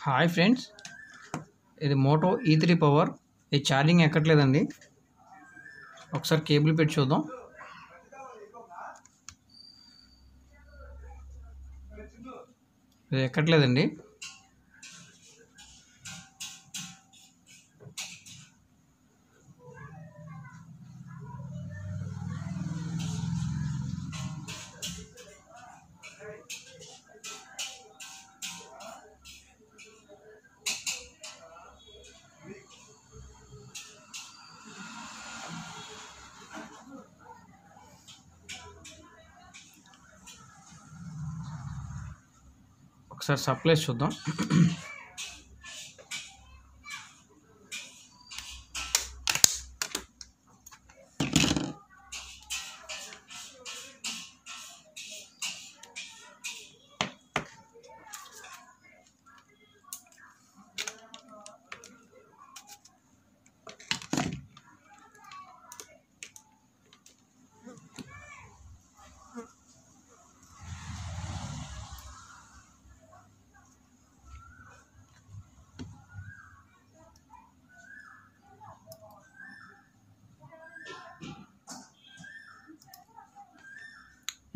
Hi friends, ఇది Moto E3 power. ఇది charging ఎక్కట్లేదండి. ఒకసారి కేబుల్ పెట్టి చూద్దాం. ఇది ఎక్కట్లేదండి. ఒకసారి సప్లై చూద్దాం.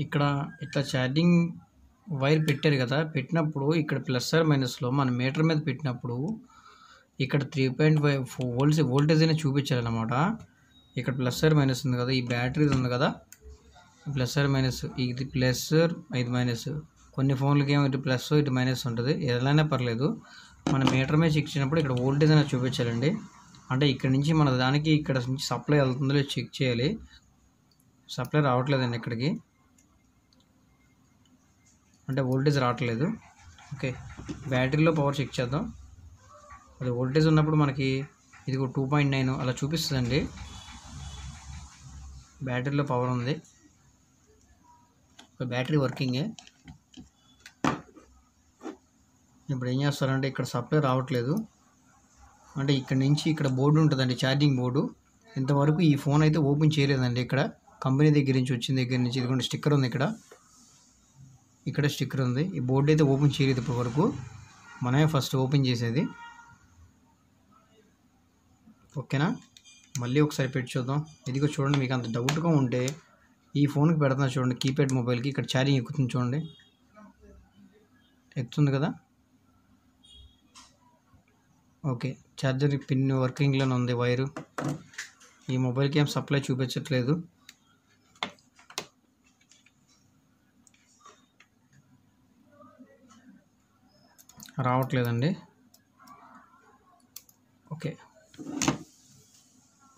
ఇక్కడ ఇట్లా ఛార్జింగ్ వైర్ పెట్టారు కదా, పెట్టినప్పుడు ఇక్కడ ప్లస్ ఆర్ మైనస్లో మన మీటర్ మీద పెట్టినప్పుడు ఇక్కడ 3.5 వోల్టేజ్ అయినా చూపించాలన్నమాట. ఇక్కడ ప్లస్ ఆర్ మైనస్ ఉంది కదా, ఈ బ్యాటరీ ఉంది కదా, ప్లస్ ఆర్ మైనస్, ఇది ప్లస్ ఇది మైనస్. కొన్ని ఫోన్లకి ఏమో ఇటు ప్లస్ ఇటు మైనస్ ఉంటుంది. ఎలానే పర్లేదు, మన మీటర్ మీద చెక్ చేసినప్పుడు ఇక్కడ వోల్టేజ్ అయినా చూపించాలండి. అంటే ఇక్కడ నుంచి మన దానికి ఇక్కడ నుంచి సప్లై వెళ్తుందో చెక్ చేయాలి. సప్లై రావట్లేదండి ఇక్కడికి, అంటే వోల్టేజ్ రావట్లేదు. ఓకే, బ్యాటరీలో పవర్ చెక్ చేద్దాం. అది వోల్టేజ్ ఉన్నప్పుడు మనకి ఇది 2.9 అలా చూపిస్తుందండి. బ్యాటరీలో పవర్ ఉంది, బ్యాటరీ వర్కింగే. ఇప్పుడు ఏం చేస్తారంటే ఇక్కడ సప్లై రావట్లేదు, అంటే ఇక్కడ నుంచి ఇక్కడ బోర్డు ఉంటుందండి, ఛార్జింగ్ బోర్డు. ఇంతవరకు ఈ ఫోన్ అయితే ఓపెన్ చేయలేదండి. ఇక్కడ కంపెనీ దగ్గర నుంచి వచ్చిన దగ్గర నుంచి ఇదిగోండి స్టిక్కర్ ఉంది, ఇక్కడ స్టిక్కర్ ఉంది. ఈ బోర్డు అయితే ఓపెన్ చేయలేదు ఇప్పటి వరకు, మనమే ఫస్ట్ ఓపెన్ చేసేది. ఓకేనా, మళ్ళీ ఒకసారి పెట్టి చూద్దాం. ఇదిగో చూడండి, మీకు అంత డౌట్గా ఉంటే ఈ ఫోన్కి పెడుతున్నా చూడండి, కీప్యాడ్ మొబైల్కి. ఇక్కడ ఛార్జింగ్ ఎక్కుతుంది చూడండి, ఎక్కుతుంది కదా. ఓకే, ఛార్జర్ పిన్ వర్కింగ్లోనే ఉంది వైరు. ఈ మొబైల్కి ఏం సప్లై చూపించట్లేదు. రావట్లేదండి. ఓకే,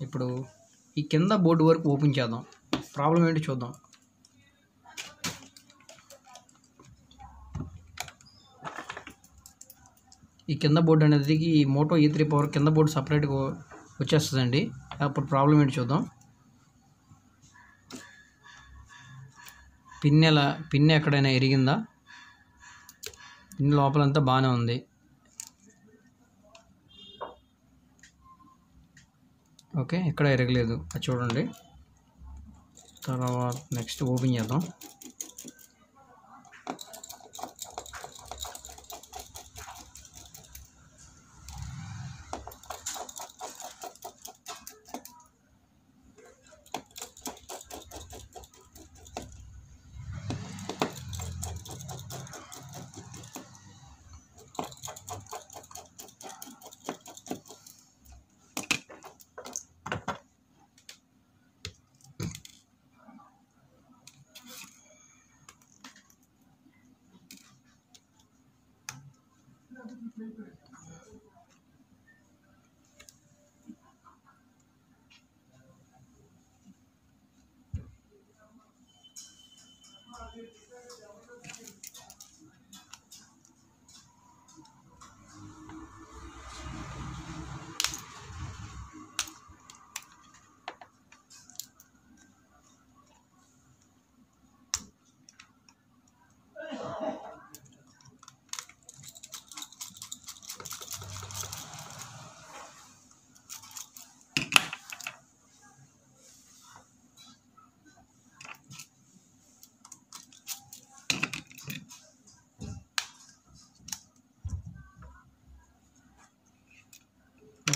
ఇప్పుడు ఈ కింద బోర్డు వరకు ఓపెన్ చేద్దాం, ప్రాబ్లం ఏంటి చూద్దాం. ఈ కింద బోర్డు అనేది ఈ మోటో E3 పవర్ కింద బోర్డు సపరేట్గా వచ్చేస్తుందండి. అప్పుడు ప్రాబ్లం ఏంటి చూద్దాం. పిన్ ఎక్కడైనా ఎరిగిందా? పిన్ లోపలంతా బాగానే ఉంది. ఓకే, ఎక్కడ ఎరగలేదు, అది చూడండి. తర్వాత నెక్స్ట్ ఓపెన్ చేద్దాం.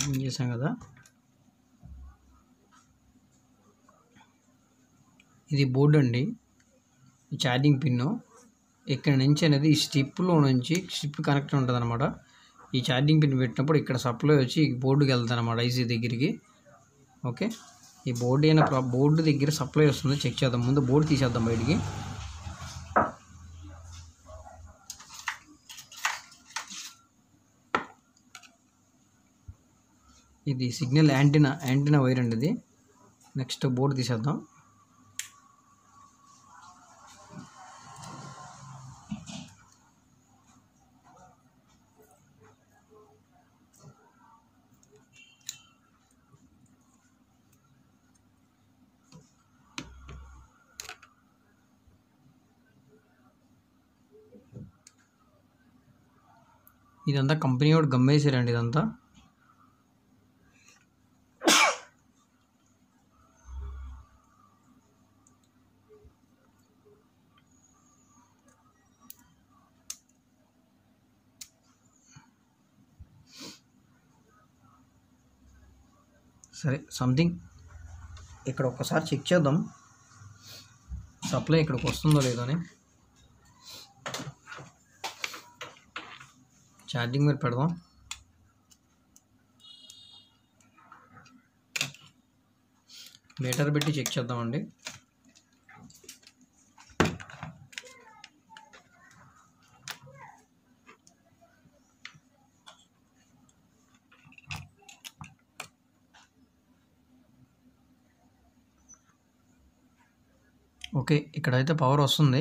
ఓపెన్ చేసాం కదా, ఇది బోర్డు అండి, ఛార్జింగ్ పిన్ను. ఇక్కడ నుంచి అనేది ఈ స్ట్రిప్లో నుంచి స్ట్రిప్ కనెక్ట్ ఉంటుంది అనమాట. ఈ ఛార్జింగ్ పిన్ పెట్టినప్పుడు ఇక్కడ సప్లై వచ్చి ఈ బోర్డుకి వెళ్తుంది అనమాట, ఐసీ దగ్గరికి. ఓకే, ఈ బోర్డు అయినా బోర్డు దగ్గర సప్లై వస్తుంది, చెక్ చేద్దాం. ముందు బోర్డు తీసేద్దాం బయటికి. ఇది సిగ్నల్ యాంటీనా వైర్ అండి ఇది. నెక్స్ట్ బోర్డు తీసేద్దాం. ఇదంతా కంపెనీ వాడు గమ్మేసారండి ఇదంతా. సరే, సంథింగ్ ఇక్కడ ఒక్కసారి చెక్ చేద్దాం సప్లై ఇక్కడికి వస్తుందో లేదో అని. ఛార్జింగ్ మీద పెడదాం. మీటర్ పెట్టి చెక్ చేద్దామండి. ఓకే, ఇక్కడైతే పవర్ వస్తుంది.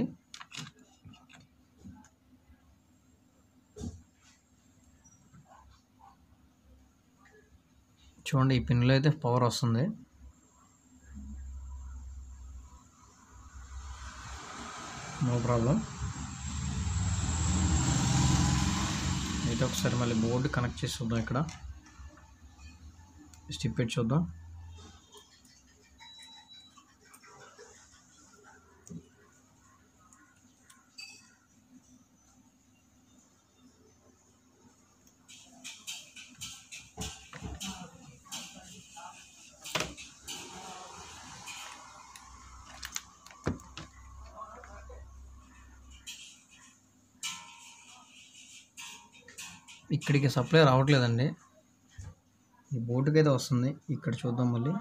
చూడండి, ఈ పిన్లో అయితే పవర్ వస్తుంది. No problem. అయితే ఒకసారి మళ్ళీ బోర్డు కనెక్ట్ చేసి చూద్దాం. ఇక్కడ స్టిప్ పెట్టి చూద్దాం. ఇక్కడికి సప్లై రావట్లేదండి, ఈ బోర్డుకి అయితే వస్తుంది. ఇక్కడ చూద్దాం మళ్ళీ.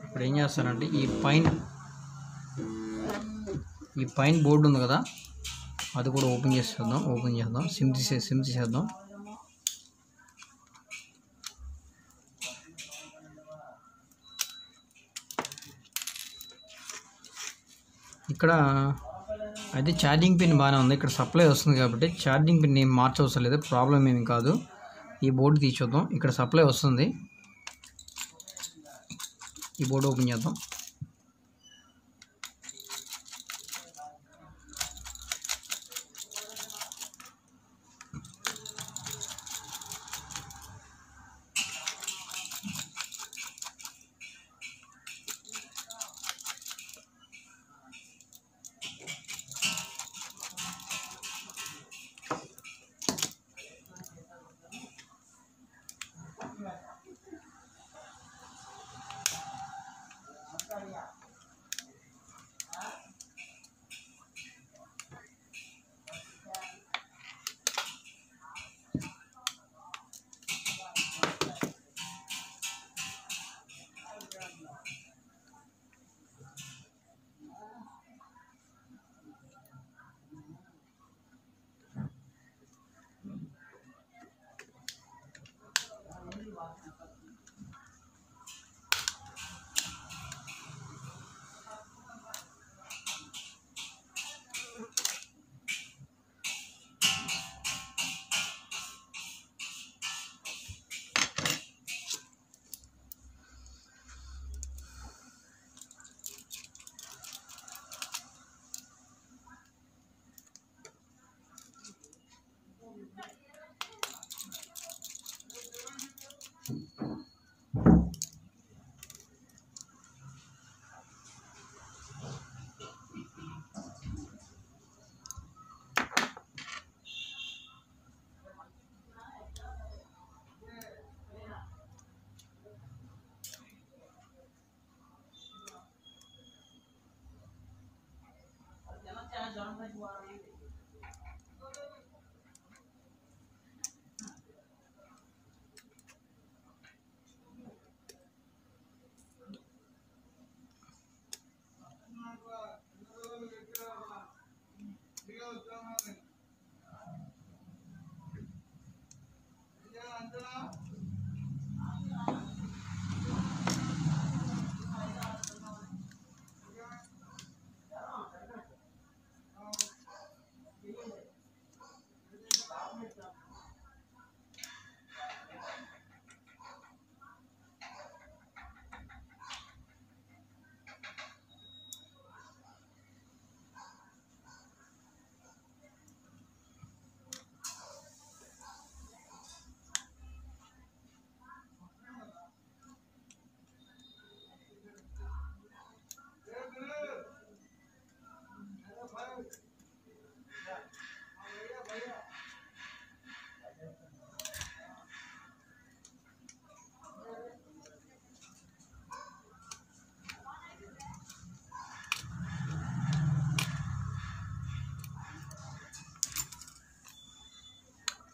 ఇప్పుడు ఏం చేస్తానంటే ఈ పైన బోర్డు ఉంది కదా, అది కూడా ఓపెన్ చేద్దాం. సిమ్ తీసేద్దాం. ఇక్కడ అయితే ఛార్జింగ్ పిన్ బాగానే ఉంది, ఇక్కడ సప్లై వస్తుంది కాబట్టి ఛార్జింగ్ పిన్ ఏం మార్చవసరం లేదు, ప్రాబ్లం ఏమి కాదు. ఈ బోర్డు తీసేద్దాం. ఇక్కడ సప్లై వస్తుంది, ఈ బోర్డు ఓపెన్ చేద్దాం.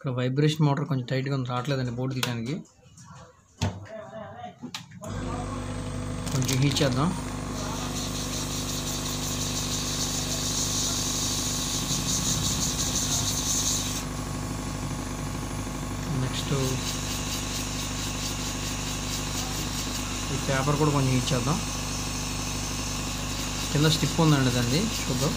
ఇక్కడ వైబ్రేషన్ మోటార్ కొంచెం టైట్గా ఉంది, రావట్లేదండి బోర్డు తీయడానికి. కొంచెం హీట్ చేద్దాం. నెక్స్ట్ ఈ పేపర్ కూడా కొంచెం హీట్ చేద్దాం. కింద స్టిప్ ఉందండి దాన్ని చూద్దాం.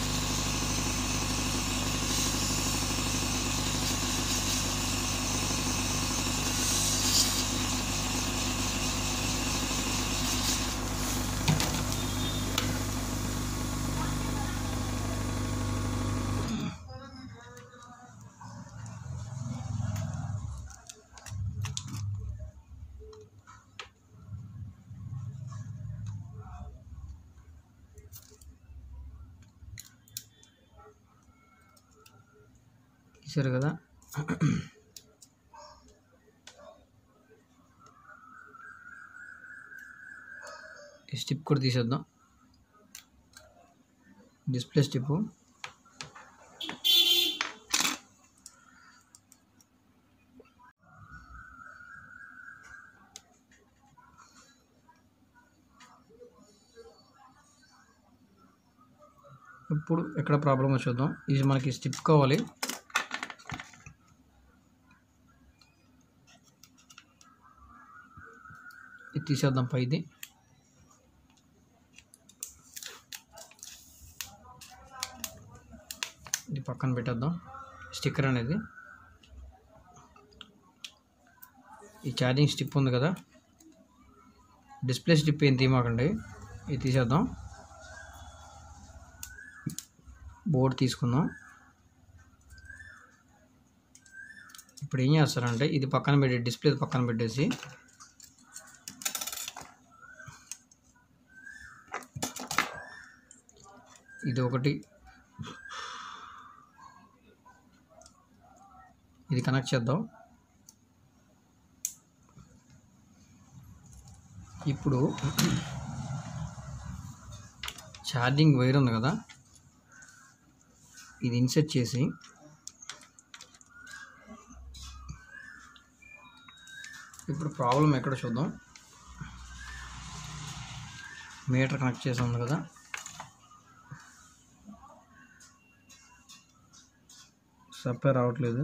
చూసారు కదా, ఈ స్టిప్ కూడా తీసేద్దాం. డిస్ప్లే స్టిప్ ఇప్పుడు ఎక్కడ ప్రాబ్లమ్ చూద్దాం. ఇది మనకి స్టిప్ కావాలి. ఇది తీసేద్దాం పైది. ఇది పక్కన పెట్టేద్దాం. స్టిక్కర్ అనేది ఈ ఛార్జింగ్ స్టిప్ ఉంది కదా, డిస్ప్లే స్టిప్ ఏం తీయమాకండి, ఇది తీసేద్దాం. బోర్డు తీసుకుందాం. ఇప్పుడు ఏం చేస్తారంటే ఇది పక్కన పెట్టి డిస్ప్లే పక్కన పెట్టేసి ఇది ఒకటి ఇది కనెక్ట్ చేద్దాం. ఇప్పుడు ఛార్జింగ్ వైర్ ఉంది కదా, ఇది ఇన్సెట్ చేసి ఇప్పుడు ప్రాబ్లం ఎక్కడ చూద్దాం. మీటర్ కనెక్ట్ చేసి ఉంది కదా, సప్లై రావట్లేదు.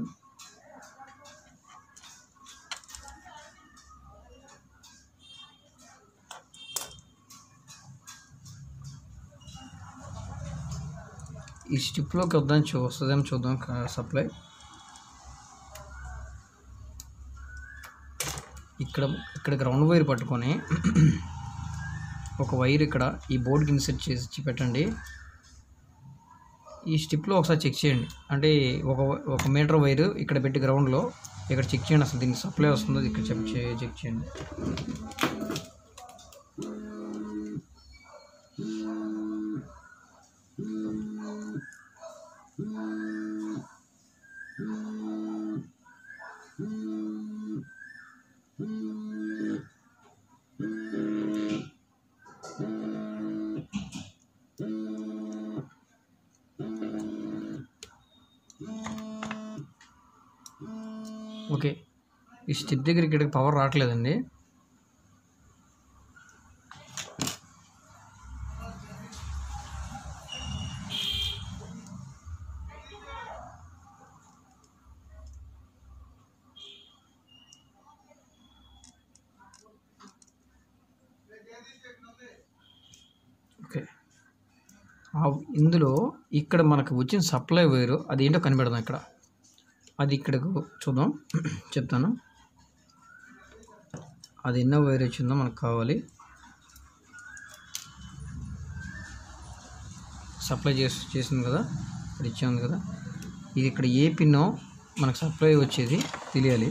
ఈ స్టిప్లోకి వస్తుందేమో చూద్దాం సప్లై. ఇక్కడ గ్రౌండ్ వైర్ పట్టుకొని ఒక వైర్ ఇక్కడ ఈ బోర్డుకి ఇన్సెట్ చేసి పెట్టండి. ఈ స్టిప్లో ఒకసారి చెక్ చేయండి. అంటే ఒక మీటర్ వైర్ ఇక్కడ పెట్టి గ్రౌండ్లో ఇక్కడ చెక్ చేయండి, అసలు దీనికి సప్లై వస్తుందో ఇక్కడ చెక్ చేయండి. ఓకే, ఈ స్టిప్ దగ్గర ఇక్కడికి పవర్ రావట్లేదండి. ఓకే, ఇందులో ఇక్కడ మనకు వచ్చిన సప్లై వైరు అది ఏంటో కనిపెడదాం. ఇక్కడ అది ఇక్కడకు చూద్దాం, చెప్తాను. అది ఎన్నో వైర్ వచ్చిందో మనకు కావాలి. సప్లై చేసింది కదా, ఇక్కడ ఇచ్చింది కదా, ఇది ఇక్కడ ఏ పిన్నో మనకు సప్లై వచ్చేది తెలియాలి.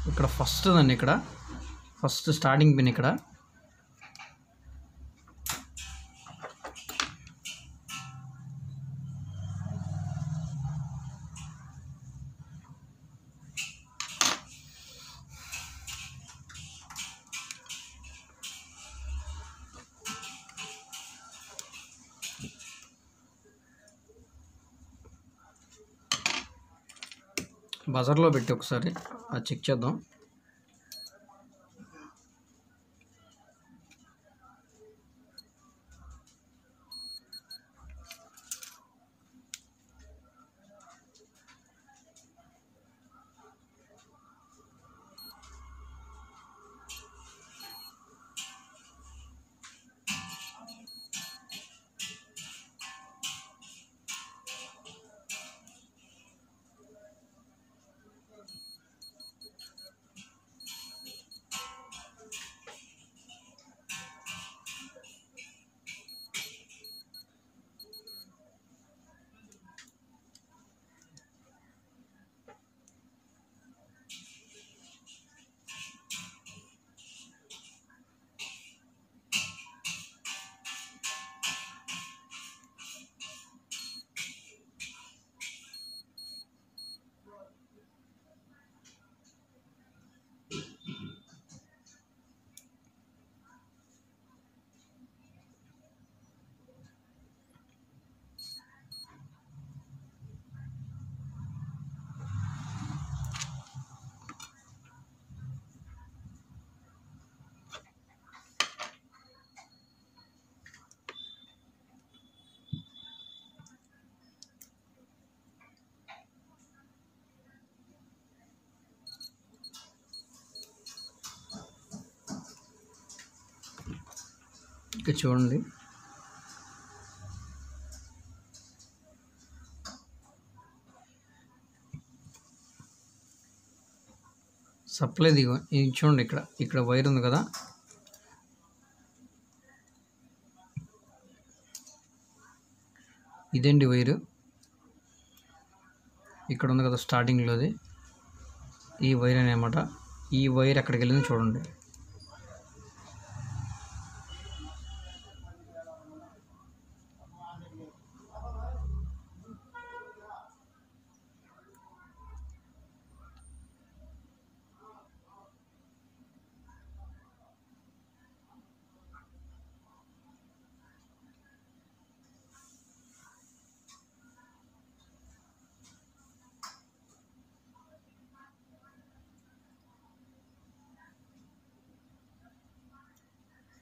ఇక్కడ ఫస్ట్ అండి, ఇక్కడ ఫస్ట్ స్టార్టింగ్ పిన్ ఇక్కడ. బజర్లో పెట్టి ఒకసారి అది చెక్ చేద్దాం. ఇక్కడ చూడండి, సప్లై దిగో ఇది చూడండి. ఇక్కడ వైర్ ఉంది కదా, ఇదేంటి వైరు ఇక్కడ ఉంది కదా స్టార్టింగ్లోది, ఈ వైర్ అనమాట. ఈ వైర్ ఎక్కడికి వెళ్ళింది చూడండి.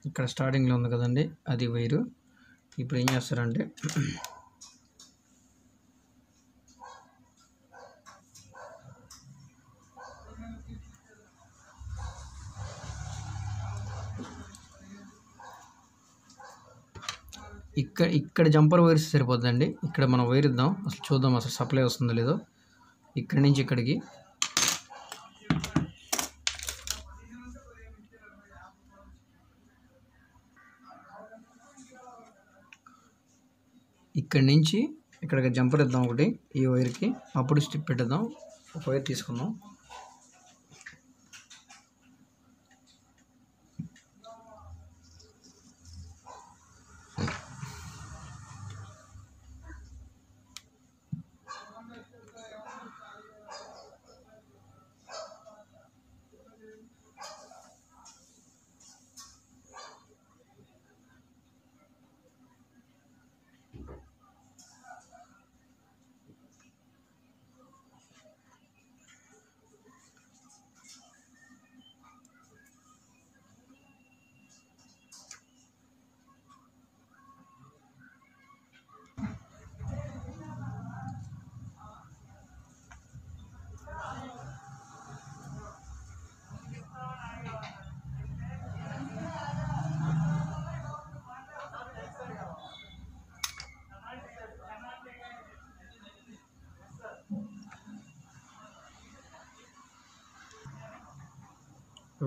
ఇక్కడ స్టార్టింగ్లో ఉంది కదండి, అది వైరు. ఇప్పుడు ఏం చేస్తారంటే ఇక్కడ జంపర్ వైర్స్ సరిపోద్దండి. ఇక్కడ మనం వైర్ ఇద్దాం, అసలు చూద్దాం అసలు సప్లై వస్తుందో లేదో. ఇక్కడి నుంచి ఇక్కడికి ఇక్కడి నుంచి ఇక్కడికి జంపర్ ఇద్దాం ఒకటి ఈ వైర్కి, అప్పుడు స్టిప్ పెట్టేద్దాం. ఒక వైర్ తీసుకుందాం.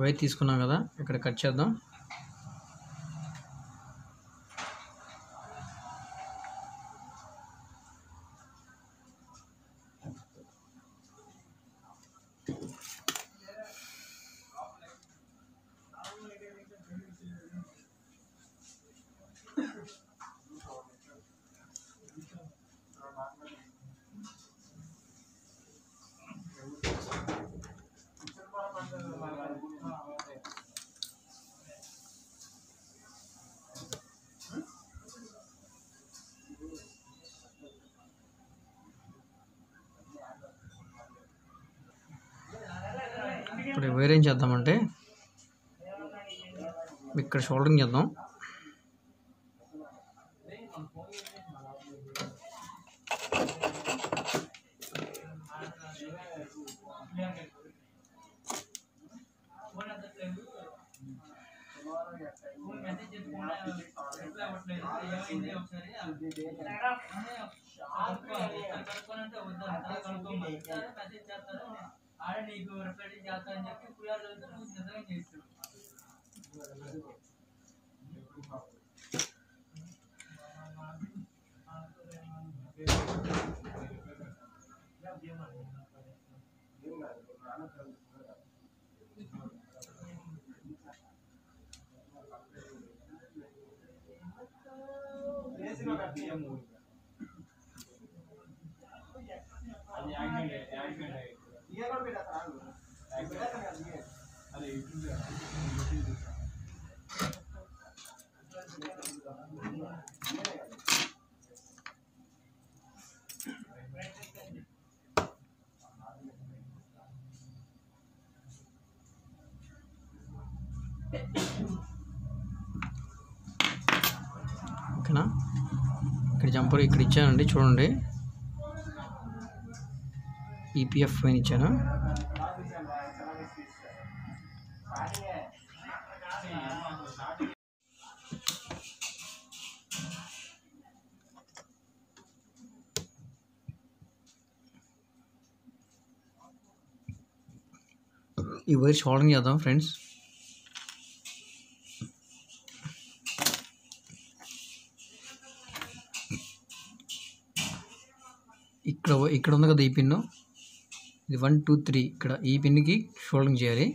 వైర్ తీసుకున్నాం కదా, ఇక్కడ కట్ చేద్దాం. ఇప్పుడు వైర్ ఏం చేద్దామంటే ఇక్కడ షోల్డరింగ్ చేద్దాం. ఓకేనా, ఇక్కడ జంపర్ ఇక్కడ ఇచ్చానండి, చూడండి. ఈపీఎఫ్ పైన ఇచ్చాను. ఈ వైర్ షోల్డరింగ్ చేద్దాం ఫ్రెండ్స్. ఇక్కడ ఉంది కదా ఈ పిన్ను, ఇది 1 2 3, ఇక్కడ ఈ పిన్కి షోల్డరింగ్ చేయాలి.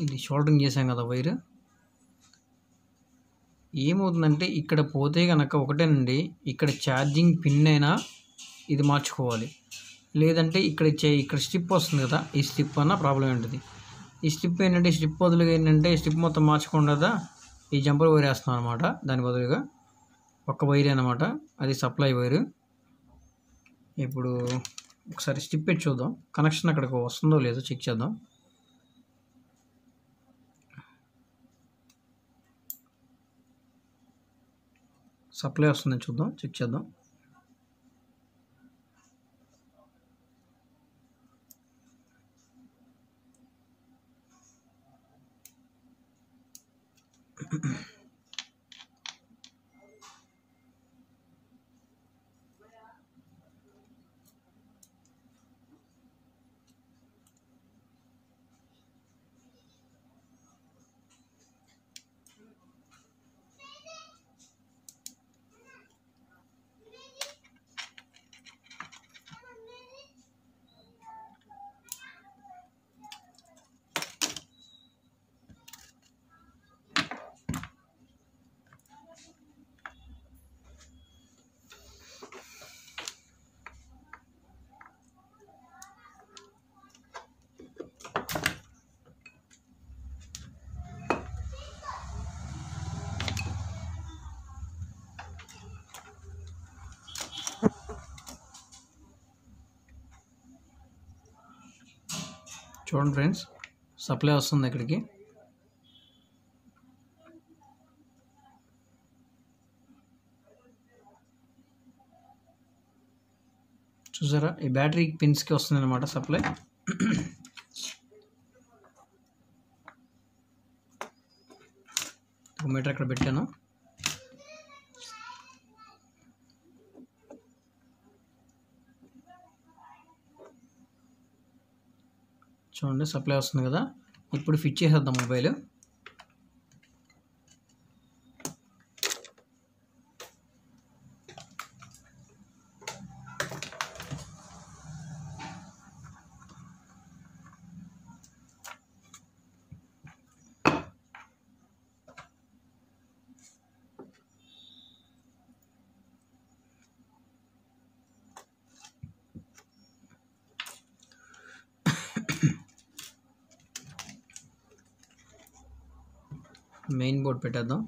ఇది షోల్డరింగ్ చేసాం కదా వైర్, ఏమవుతుందంటే ఇక్కడ పోతే కనుక ఒకటేనండి, ఇక్కడ ఛార్జింగ్ పిన్ అయినా ఇది మార్చుకోవాలి, లేదంటే ఇక్కడ స్ట్రిప్ వస్తుంది కదా, ఈ స్ట్రిప్ అన్న ప్రాబ్లం ఉంటుంది. ఈ స్ట్రిప్ ఏంటంటే స్ట్రిప్ బదులుగా ఏంటంటే స్ట్రిప్ మొత్తం మార్చుకోండి కదా, ఈ జంపర్ వైర్ వేస్తున్నాం అనమాట. దాని బదులుగా ఒక్క వైర్ అనమాట, అది సప్లై వైరు. ఇప్పుడు ఒకసారి స్టిప్ పెట్టి చూద్దాం, కనెక్షన్ అక్కడికి వస్తుందో లేదో చెక్ చేద్దాం. సప్లై వస్తుందని చూద్దాం, చెక్ చేద్దాం. చూడండి ఫ్రెండ్స్, సప్లై వస్తుంది ఇక్కడికి. చూసారా, ఈ బ్యాటరీ పిన్స్కి వస్తుంది అనమాట సప్లై. ఒక మీటర్ అక్కడ పెట్టాను. చూడండి, సప్లై వస్తుంది కదా. ఇప్పుడు ఫిట్ చేసేద్దాం మొబైల్. మెయిన్ బోర్డ్ పెట్టేద్దాం.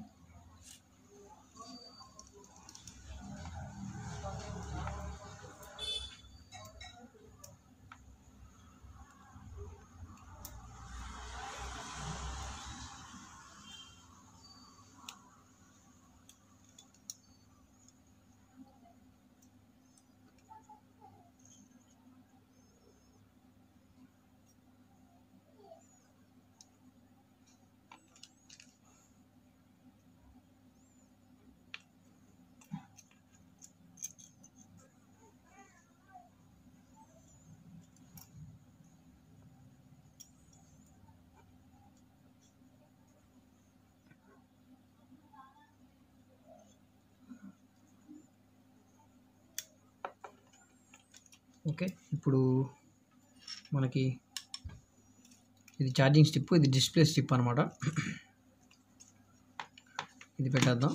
ఓకే, ఇప్పుడు మనకి ఇది ఛార్జింగ్ స్టిప్, ఇది డిస్ప్లే స్టిప్ అనమాట. ఇది పెట్టేద్దాం.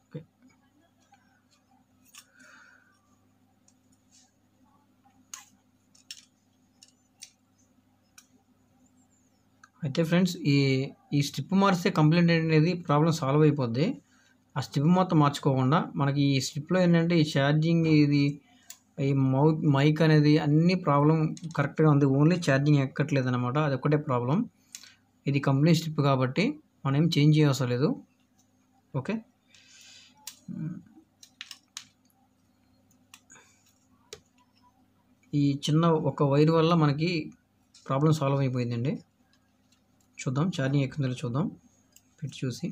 ఓకే, అయితే ఫ్రెండ్స్, ఈ స్ట్రిప్ మారిస్తే కంప్లైంట్ అనేది ప్రాబ్లం సాల్వ్ అయిపోద్ది. ఆ స్ట్రిప్ మొత్తం మార్చుకోకుండా మనకి ఈ స్ట్రిప్లో ఏంటంటే ఈ ఛార్జింగ్, ఇది ఈ మైక్ అనేది అన్ని ప్రాబ్లం కరెక్ట్గా ఉంది, ఓన్లీ ఛార్జింగ్ ఎక్కట్లేదు అనమాట. అది ఒక్కటే ప్రాబ్లం. ఇది కంపెనీ స్ట్రిప్ కాబట్టి మనం ఏం చేంజ్ చేయవసరం లేదు. ఓకే, ఈ చిన్న ఒక వైర్ వల్ల మనకి ప్రాబ్లం సాల్వ్ అయిపోయిందండి. చూద్దాం ఛార్జింగ్ ఎక్కుందో చూద్దాం, పెట్టి చూసి.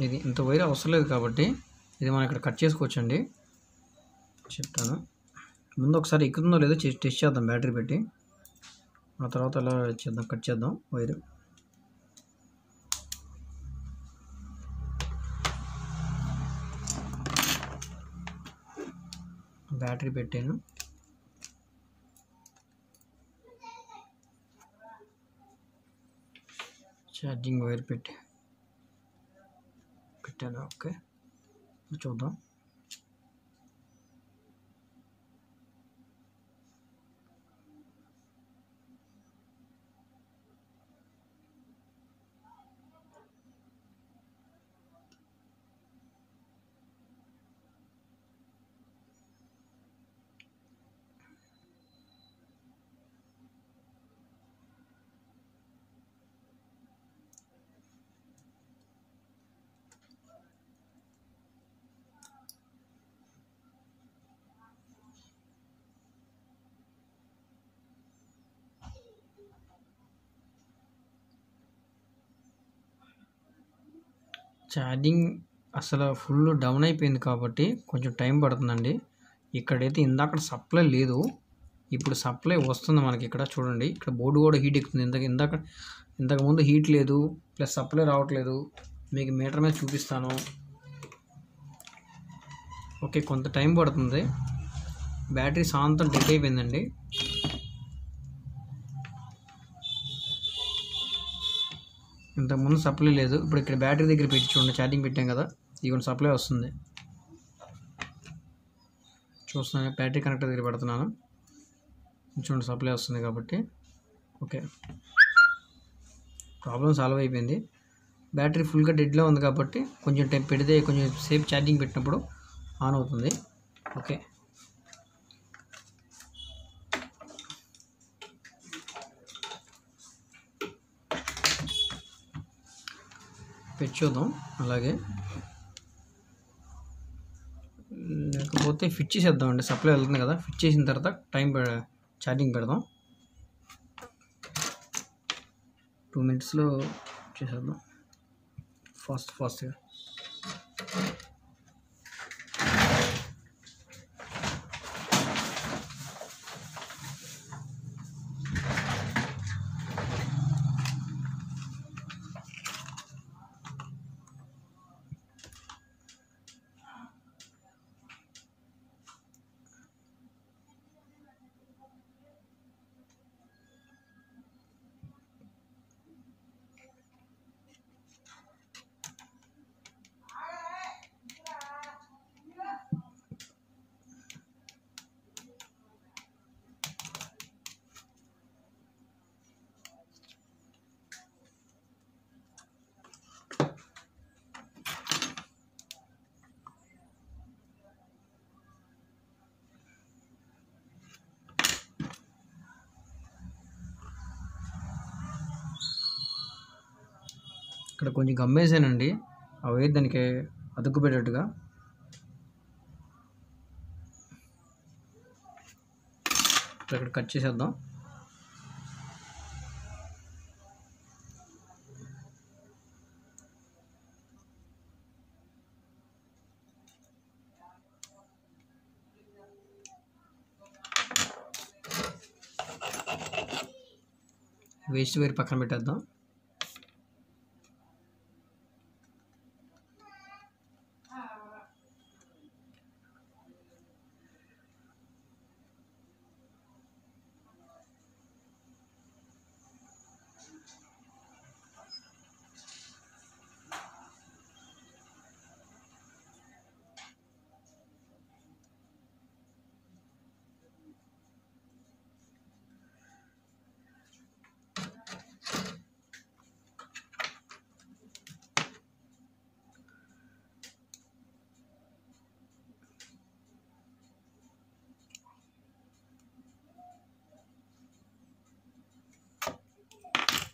ఇది ఇంత వైర్ అవసరం లేదు కాబట్టి ఇది మనం ఇక్కడ కట్ చేసుకోవచ్చండి. చెప్తాను. ముందు ఒకసారి ఎక్కుతుందో లేదో టెస్ట్ చేద్దాం బ్యాటరీ పెట్టి, ఆ తర్వాత అలా చేద్దాం, కట్ చేద్దాం వైరు. బ్యాటరీ పెట్టాను, ఛార్జింగ్ వైర్ పెట్టాను. ఓకే, చూద్దాం. ఛార్జింగ్ అసలు ఫుల్ డౌన్ అయిపోయింది కాబట్టి కొంచెం టైం పడుతుందండి. ఇక్కడైతే ఇందాక సప్లై లేదు, ఇప్పుడు సప్లై వస్తుంది మనకి. ఇక్కడ చూడండి, ఇక్కడ బోర్డు కూడా హీట్ ఎక్కుతుంది. ఇంతకు ముందు హీట్ లేదు, ప్లస్ సప్లై రావట్లేదు. మీకు మీటర్ మీద చూపిస్తాను. ఓకే, కొంత టైం పడుతుంది. బ్యాటరీ శాంతం డెడ్ అయిపోయిందండి. ఇంతకుముందు సప్లై లేదు, ఇప్పుడు ఇక్కడ బ్యాటరీ దగ్గర పెట్టి చూడండి, ఛార్జింగ్ పెట్టాం కదా, ఇక సప్లై వస్తుంది. చూస్తున్నాను, బ్యాటరీ కనెక్టర్ దగ్గర పెడుతున్నాను, చూడండి సప్లై వస్తుంది కాబట్టి. ఓకే, ప్రాబ్లం సాల్వ్ అయిపోయింది. బ్యాటరీ ఫుల్గా డెడ్లో ఉంది కాబట్టి కొంచెం టైం పెడితే, కొంచెం సేపు ఛార్జింగ్ పెట్టినప్పుడు ఆన్ అవుతుంది. ఓకే, పెట్టి చూద్దాం. అలాగే లేకపోతే ఫిట్ చేసేద్దామండి, సప్లై వెళ్తుంది కదా, ఫిట్ చేసిన తర్వాత ఛార్జింగ్ పెడదాం. 2 minutesలో చేసేద్దాం ఫాస్ట్గా. ఇక్కడ కొంచెం గమ్మేసానండి, అవి దానికి అతుక్కు పెట్టేట్టుగా. ఇక్కడ కట్ చేసేద్దాం. వేస్ట్ వైర్ పక్కన పెట్టేద్దాం.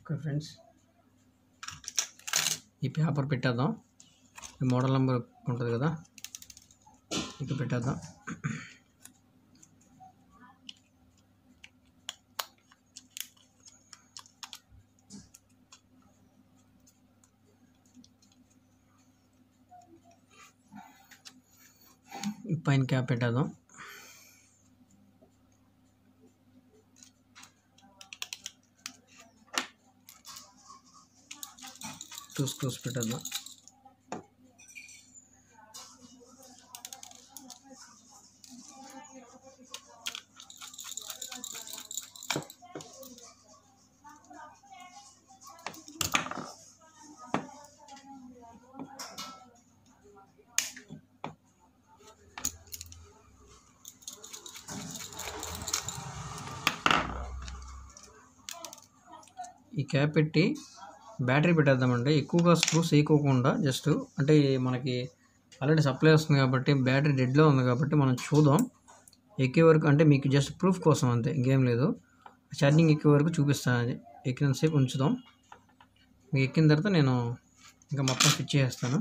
ఓకే ఫ్రెండ్స్, ఈ పేపర్ పెట్టేద్దాం. ఈ మోడల్ నెంబర్ ఉంటుంది కదా, ఇక పెట్టేద్దాం. పైన క్యాప్ పెట్టేద్దాం. టూ స్క్రూస్ పెట్టేద్దాం. ఈ క్యాప్ పెట్టి బ్యాటరీ పెట్టేద్దామండి. ఎక్కువగా స్క్రూస్ వేయకోకుండా జస్ట్ అంటే మనకి ఆల్రెడీ సప్లై వస్తుంది కాబట్టి బ్యాటరీ డెడ్లో ఉంది కాబట్టి మనం చూద్దాం. ఎక్కే వరకు అంటే మీకు జస్ట్ ప్రూఫ్ కోసం అంతే, ఇంకేం లేదు. ఛార్జింగ్ ఎక్కే వరకు చూపిస్తాను. అది ఎక్కినంతసేపు ఉంచుదాం. మీకు ఎక్కిన తర్వాత నేను ఇంకా మొత్తం ఫిట్ చేసేస్తాను.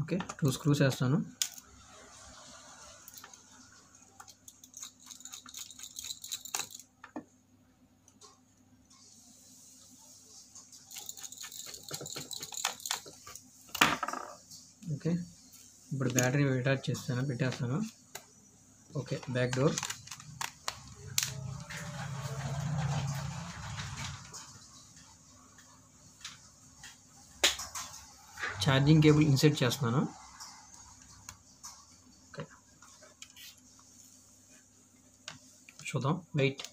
ఓకే, 2 స్క్రూస్ వేస్తాను. ఓకే, ఇప్పుడు బ్యాటరీ అటాచ్ పెట్టేస్తాను. Okay, back door. Charging cable insert చేస్తున్నాను. ఓకే, చూద్దాం. వెయిట్.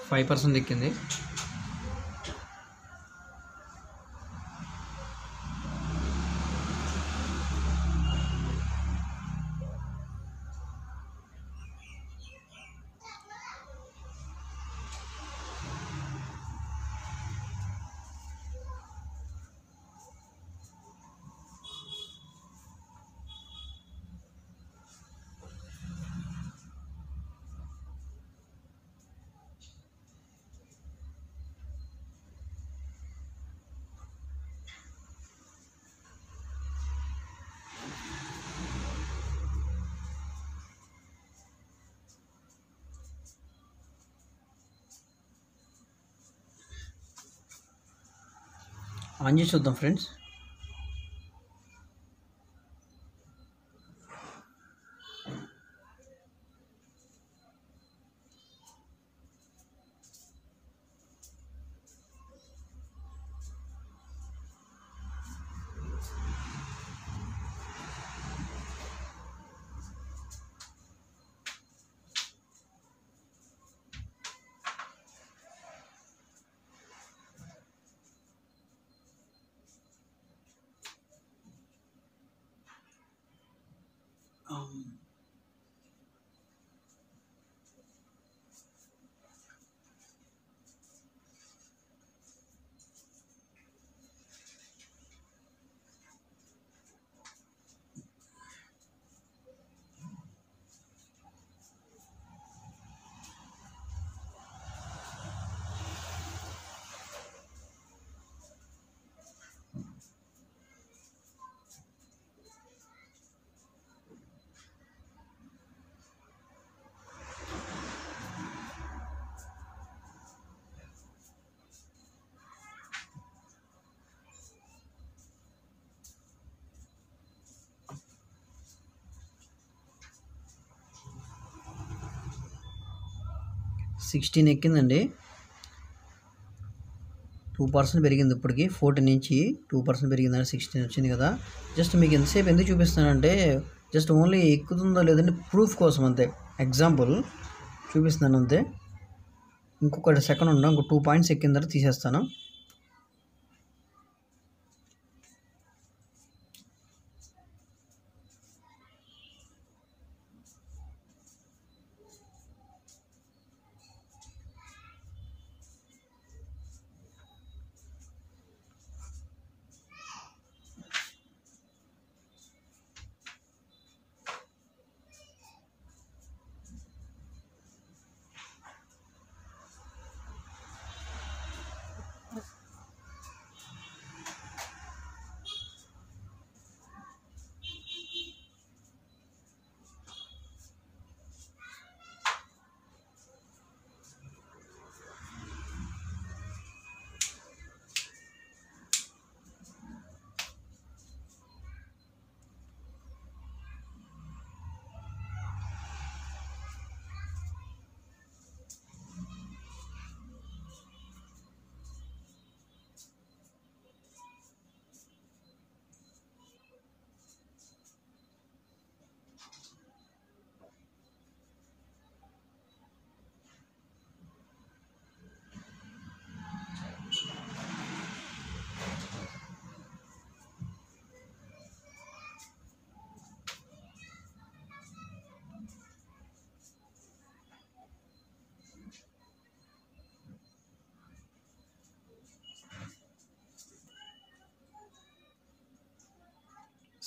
ఫైవ్ 5% ఎక్కింది. ఆన్ చేసి చూద్దాం ఫ్రెండ్స్. సిక్స్టీన్ ఎక్కిందండి. 2% పెరిగింది. ఇప్పటికి 14 నుంచి 2% పెరిగిందని 16 వచ్చింది కదా. జస్ట్ మీకు ఎంతసేపు ఎందుకు చూపిస్తానంటే జస్ట్ ఓన్లీ ఎక్కుతుందో లేదంటే ప్రూఫ్ కోసం అంతే. ఎగ్జాంపుల్ చూపిస్తున్నాను అంతే. ఇంకొక సెకండ్ ఉందా, ఇంకో 2 పాయింట్స్ ఎక్కిన తర్వాత తీసేస్తాను.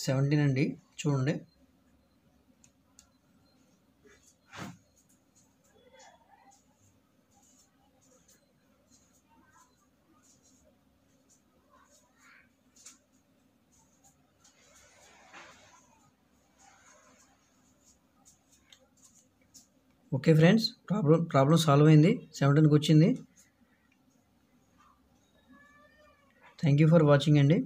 17 అండి, చూడండి. ఓకే ఫ్రెండ్స్, ప్రాబ్లం సాల్వ్ అయింది, 17కి వచ్చింది. థ్యాంక్ యూ ఫర్ వాచింగ్ అండి.